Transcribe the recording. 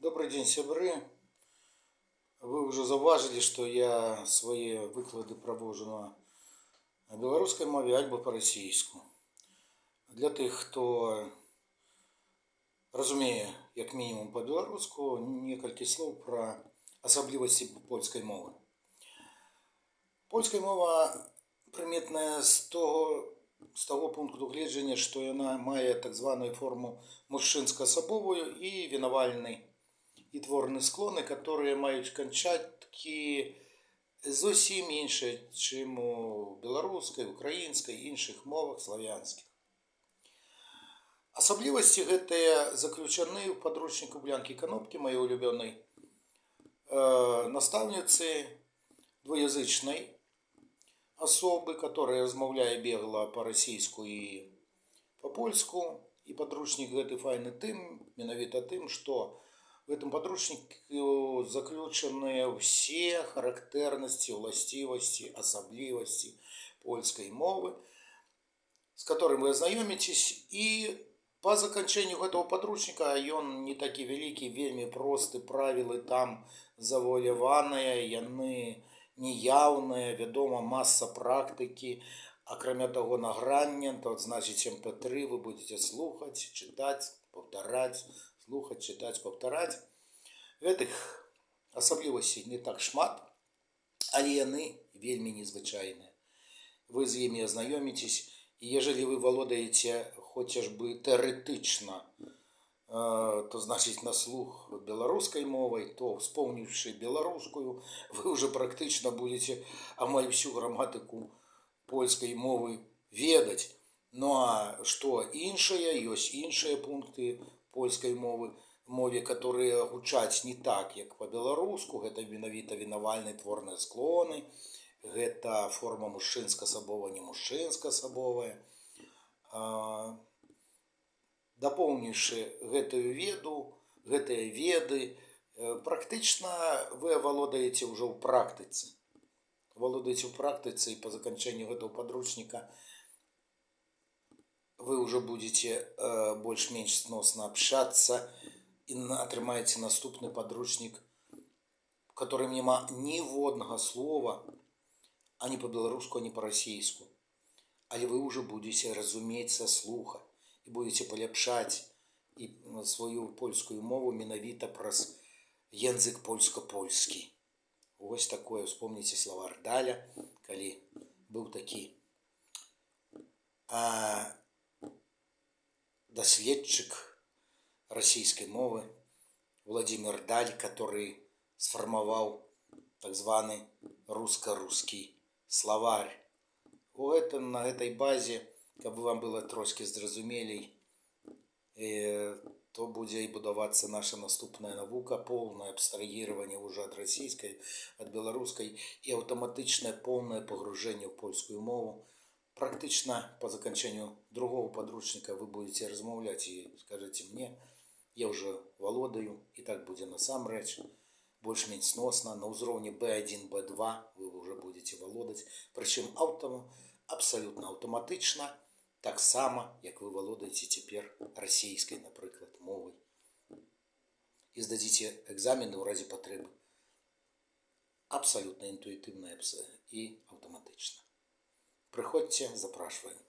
Добрый день, сябры. Вы уже заўважылі, што я свае выклады праводжу на беларускай мове альбо па-расійску. Для тых, хто разумее як мінімум па-беларуску, некалькі слоў пра асаблівасці польскай мовы. Польская мова прыметная з таго пункту гледжання, што яна мае так званую форму мужчынска-асабовую і вінавальны і творны склоны, которые маюць канчаткі зусім іншыя, чым у беларускай, украінскай, іншых мовах славянскіх. Асаблівасці гэтыя заключаны ў падручніку Блянкі Канопкі, маёй улюбёнай настаўніцы двуязычнай асобы, которая размаўляе бегла па-расійску і па-польску. І падручнік гэты файны менавіта тым, што в этом падручніку заключаныя ўсе характэрнасці, уласцівасці, асаблівасці польскай мовы, з которым вы азнаёміцесь. І па заканчэнню гэтага падручніка, ён не такі вялікі, вельмі просты, правілы там завуаляваныя, яны неяўныя, вядома, маса практыкі, акрамя таго награння, то значыць MP3 вы будете слухаць, чытаць, паўтараць, слухаць, чытаць, паўтараць. Гэтых асаблівасцей не так шмат, але яны вельмі незвычайныя. Вы з імі азнаёміцесь, і ежели вы валодаеце хоцяж бы тэарэтычна, то значыць на слух беларускай мовай, то успомніўшы беларускую, вы уже практычна будете амаль всю граматыку польскай мовы ведаць. Ну а што іншае, ёсць іншыя пункты польскай мове, которые гучаць не так, як па-беларуску. Гэта менавіта вінавальны творныя склоны, гэта форма мужчынска-асабовая, не мужчынска-асабовая. Дапоўніўшы гэтыя веды, практычна вы валодаеце ўжо ў практыцы. І па заканчэнню гэтага падручніка вы уже будете больш-менш сносна общаться і атрымаеце наступны падручнік, у которым няма ніводнага слова ані па-беларуску, ані па-расійску. Але вы уже будете разумець са слуха і будете паляпшаць і сваю польскую мову менавіта праз язык польска-польскі. Вось такое, вспомніце словарь Даля, калі быў такі даследчык расійскай мовы Владимир Даль, который сфармаваў так званы руска-рускі словарь. На этой базе, каб вам было трошки зразумелей, то будзе і будавацца наша наступная навука, поўнае абстрагіраванне уже ад расійскай, ад беларускай і аўтаматычнае поўнае пагружэнне ў польскую мову. Практычна по заканчэнню другого падручніка вы будете размаўляць і скажаце мне, я уже валодаю, і так будзе насамрэч, больш-менш сносна, на ўзроўні B1, B2 вы уже будете валодаць, прычым абсалютна аўтаматычна, таксама, як вы валодаеце цяпер расійскай, напрыклад, мовай. І здадзіце экзамены ў разе патрэбы абсалютна інтуітыўна і аўтаматычна. Прыходзьце, запрашваем.